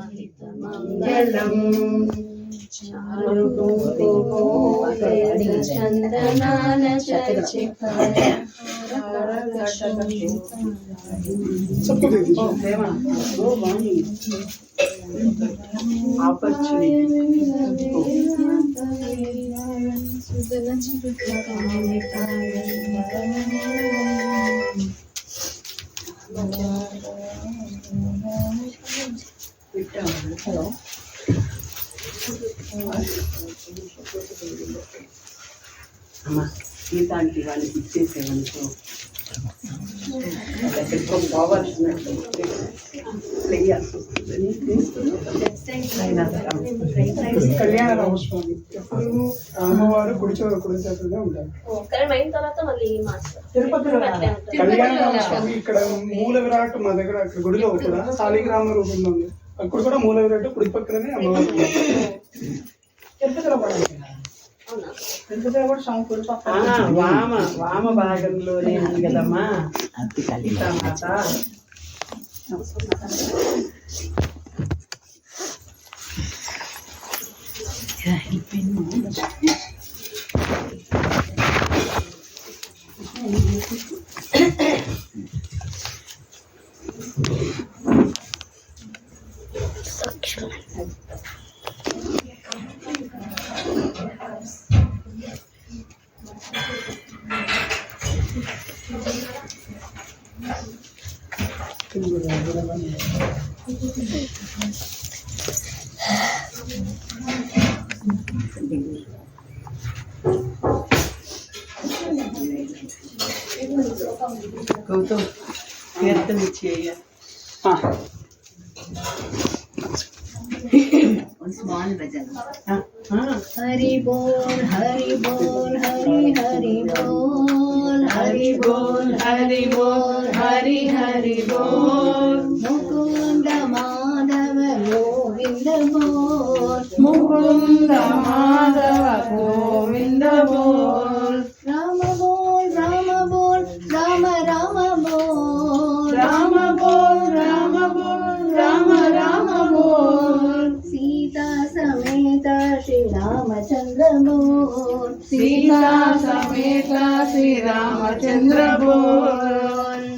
మంగళం చందనాల హలో అమ్మా గీతాంటి వాళ్ళకి ఇచ్చేసేవనుకో ఎక్కడికో పోవాల్సినట్టు కళ్యాణ రామస్వామి ఎప్పుడు అమ్మవారు కుడిచేవారు కుడిచేతనే ఉంటారు. కళ్యాణ రామస్వామి ఇక్కడ మూల విరాట్ మా దగ్గర అక్కడ గుడిలో కూడా శాలిగ్రామ రూపంలో ఉంది. అక్కడ కూడా మూల విరాట్ కుడి పక్కనే అమ్మవారు. తిరుపతిలో పడాలి. తిరుపతిలో కూడా స్వామి కుడి పక్కన వామ భాగంలోనే ఉంది కదమ్మా సీతామాత. గౌతమ్ కీర్తన ఇచ్చేయ్యా. స్మాల్ భజన. హరి బోల్ హరి బోల్ హరి హరి బోల్ హరి బోల్ హరి బోల్ హరి హరి బోల్ ముకుంద మాధవ గోవింద బోల్ ముకుంద మాధవ గోవింద బోల్ రామ బోల్ రామ బోల్ రామ రామ బోల్ రామ బోల్ రామ బోల్ రామ రామ బోల్ సీతా సమేత శ్రీ రామచంద్ర బోల్ సీతా సమేత శ్రీ రామచంద్ర బోల్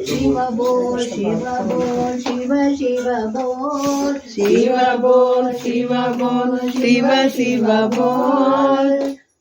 శివ బోల్ శివ బోల్ శివ శివ బోల్ శివ బోల్ శివ బోల్ శివ శివ బోల్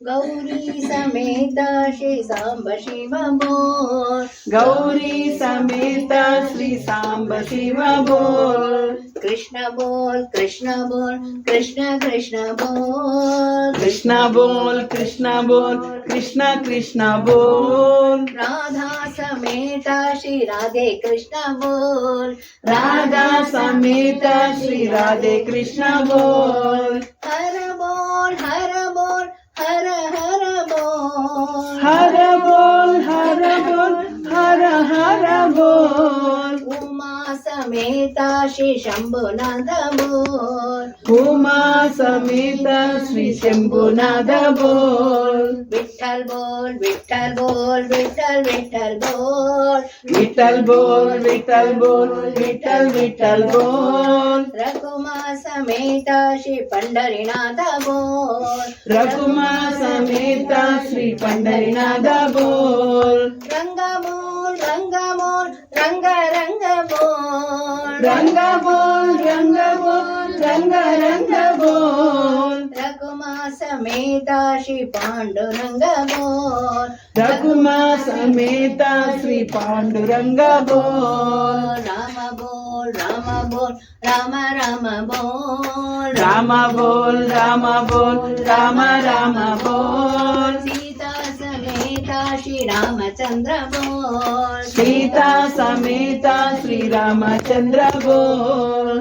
గౌరీ సమేత శ్రీ సాంబ శివ బోల్ గౌరీ సమేత శ్రీ సాంబ శివ బోల్ కృష్ణ బోల్ కృష్ణ బోల్ కృష్ణ కృష్ణ బోల్ కృష్ణ బోల్ కృష్ణ బోల్ కృష్ణ కృష్ణ బోల్ రాధా సమేత శ్రీ రాధే కృష్ణ బోల్ రాధా సమేత శ్రీ రాధే కృష్ణ బోల్ హర బోల్ హర బోల్ హర హర బోల్ హర బోల్ హర బోల్ హర హర బోల్ ఉమా సమేత శ్రీ శంభునాథ బోల్ ఉమా సమేత శ్రీ శంభునాథ బోల్ విఠల్ బోల్ విఠల్ బోల్ విఠల్ విఠల్ బోల్ విఠల్ బోల్ విఠల్ బోల్ విఠల్ విఠల్ బోల్ రఘుమా సమేత శ్రీ పండరినాథ బోల్ రఘుమా సమేత శ్రీ పండరినాథ బోల్ రంగ బోల్ రంగ బోల్ రంగ రంగ బోల్ రంగ బోల్ రంగ బోల్ రంగ రంగ బోల్ రఘుమా సమేత శ్రీ పాండురంగ బోల్ రఘుమా సమేత శ్రీ పాండురంగ బోల్ రామ బోల్ రామ బోల్ రామ రామ బోల్ రామ బోల్ రామ బోల్ రామ రామ బోల్ సీతా సమేత శ్రీ రామచంద్ర బోల్ సీతా సమేత శ్రీ రామచంద్ర బోల్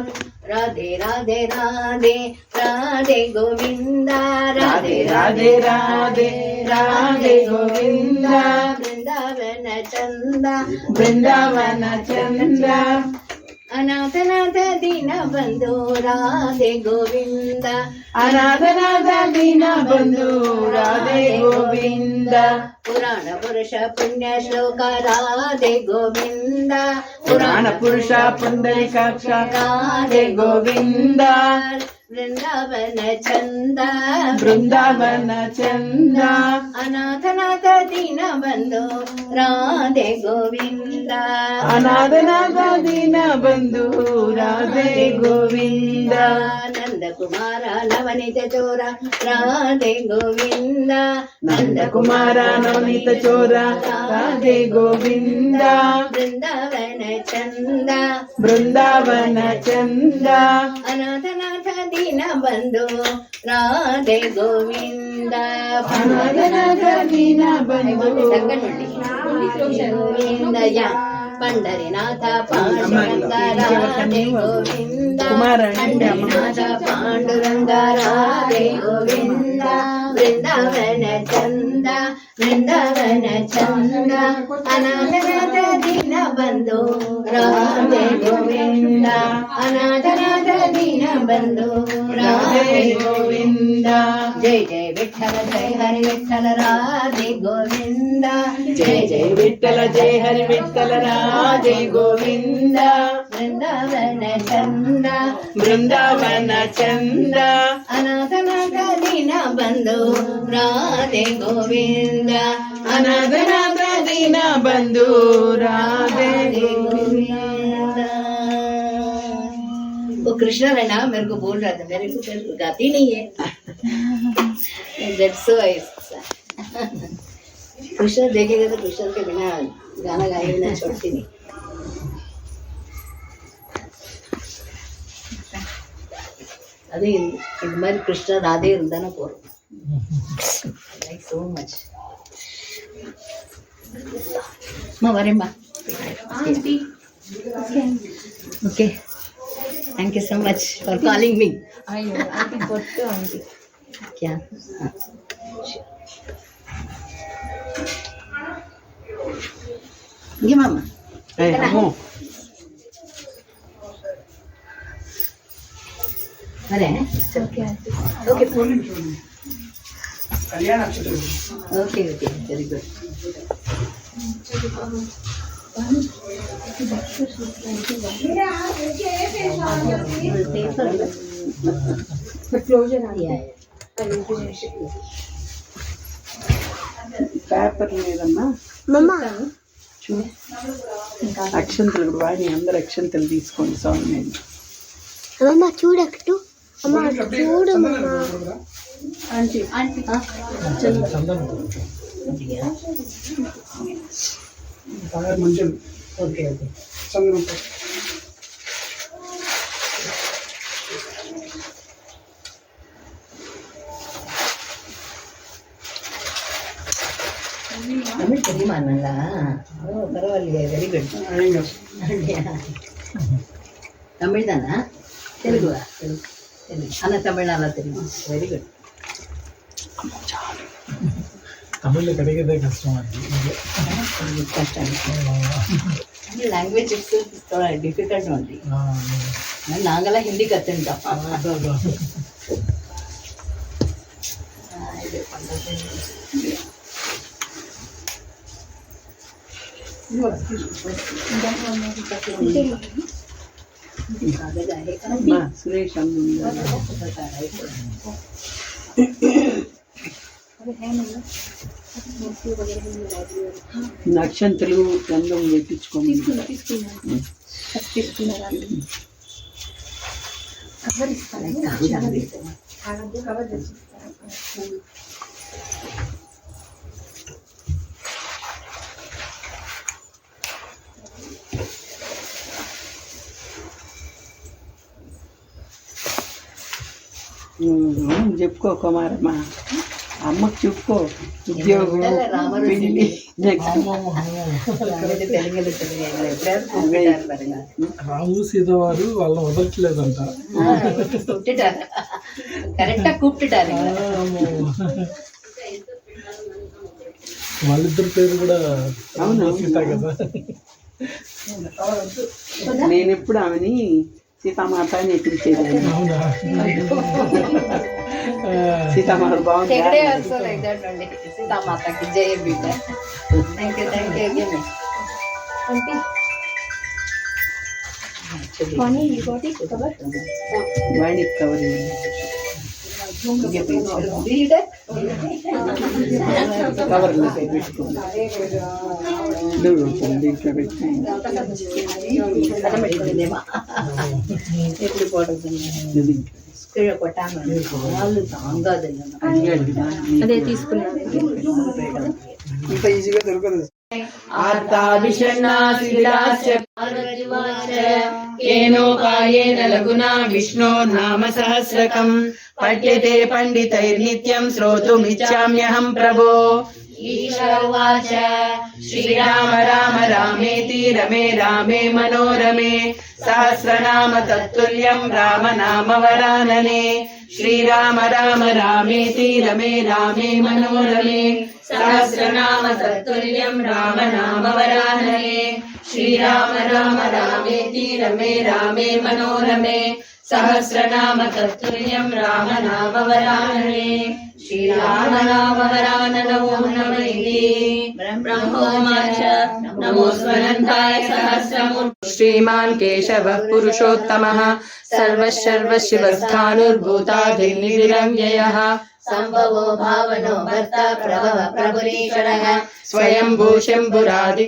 రాధే రాధే రాధే రాధే గోవింద రాధే రాధే రాధే రాధే గోవింద బృందావన చంద బృందావన చంద్ర అనాథనాథ దీన బంధు రాధే గోవింద అనాథనాథ దీన బంధు రాధే గోవింద పురాణ పురుష పుణ్య శ్లోక రాధే గోవింద పురాణ పురుష పుండరీకాక్ష రాధే గోవింద బృందావన చంద బృందావన చంద అనాథనాథ దీన బంధు రాధే గోవింద అనాథనాథ దీన బంధు రాధే గోవింద నందకుమార నవనీత చోర రాధే గోవింద నందకుమార నవనీత చోర రాధే గోవింద బృందావన చంద బృందావన చంద అనాథనాథ దీన బంధు రాధే గోవింద అనాథనాథ దీన బంధు గోవిందయ పండరినాథ పాండురంగ రాధే గోవింద పండరినాథ పాండురంగ రాధే గోవింద బృందావన చంద బృందావన చంద అనాథనాథ దీన బంధు రాధే గోవింద అనాథనాథ దీన బంధు రాధే గోవింద జయ జయ విఠల జయ హరి విఠల రాధే గోవింద జయ జయ విఠల జయ హరి విఠల రాధే గోవింద బృందావన చంద బృందావన చంద అనాథనాథ దీన బంధు రాధే గోవింద అనాథనాథ దీన బంధు రాధే गोविंद। वो कृष्णा है ना, मेरे को बोल रहा था, मेरे को गाती नहीं है। That's so ऐसा। कृष्णा देखेगा तो कृष्णा के बिना गाना गाए बिना छोड़ती नहीं। अरे इस बार कृष्णा राधे இருந்தான போறோம்। Like so much. Ma varemma. Auntie. Okay. Thank you so much for calling me. ಅಯ್ಯೋ ಆಂಟಿ ಗೊತ್ತು ಆಂಟಿ क्या? ये मामा. अरे ಓಕೆ ಆಂಟಿ okay కళ్యాణ అక్షతలు okay okay very good. Closer Yeah, paper లేదమ్మా చూడు అక్షంతలు కూడా వాడి అందరు అక్షంతలు తీసుకోండి స్వామి నేను అమ్మమ్మ చూడట్టు అమ్మ చూడమ్మా ఆంటీ ఆంటీ మంచిది okay okay. చంద్రం தமிழ் தெரியுமா நல்லா? ஓ பரவாயில்லையே, வெரி குட். தமிழ் தானா? தெலுங்குவா? தெலுங்கு. ஆனா தமிழ் நல்லா தெரியும். Very good. தமிழ்ல கிடைக்கிறதே கஷ்டமா இருக்கு கஷ்டம். Language it's difficult only. நாங்கெல்லாம் ஹிந்தி கற்றுட்டோம். இது பண்ணுறது అమ్మా సురేష్ అమ్మ అక్షంతలు గంధం పెట్టించుకోండి చెప్పుకో కుమారమ్మ అమ్మకు చెప్పుకో ఉద్యోగం పెళ్ళి தெலுங்குல சொல்லுங்க, எங்களை எப்படியாவது கூப்பிட்டாரு பாருங்க. రాము సీత వారు వాళ్ళని వదలట్లేదంట கூப்பிட்டுட்டாரு, கரெக்டா கூப்பிட்டுட்டாரு. వాళ్ళిద్దరి పేరు కూడా అవును. సీత కదా నేను ఎప్పుడు ఆమెని సీతామాత అని ఎక్కించేదాన్ని. అవునా సీతామాత బాగుంది. Tegade also like that only. Sita Mata ki jai beta. Thank you again. Auntie. Funny, you got it cover? Vani cover Read it. Cover పెట్టుకోండి. నువ్వు దీంట్లో పెట్టి ఎప్పుడు పోతుంది కొట్టాను వాళ్ళు తాంగదిಲ್ಲ అదే తీసుకున్నాను. ఇంత ఈజీగా దొరకదు. ఏనోపాయేన లఘునా విష్ణో నామ సహస్రకం పఠ్యతే పండితైర్నిత్యం శ్రోతుమిచ్చామ్యహం ప్రభో. ఈశ్వరవాచ శ్రీరామ రామ రామేతి రమే రామే మనోరమే సహస్రనామ తత్తుల్యం రామ నామ వరాననే. శ్రీరామ రామ రామేతి రమే రామే మనోరమే సహస్రనామ తత్తుల్యం రామ నామ వరాననే. శ్రీరామ రామ రామేతి రమే రామే మనోరమే సహస్రనామ తత్తుల్యం రామ నామ వరాననే. శ్రీరామ నామ వరాననో నమ ఇతి బ్రహ్మోవాచ నమోస్వనంతాయ సహస్రమూర్తి. శ్రీమాన్ కేశవః పురుషోత్తమః సర్వశర్వశివస్థానుర్భూతాధిర్నిధిరవ్యయః సంభవో భావనో భర్త ప్రభవ ప్రభురీశ్వరః స్వయంభూ శంభురాది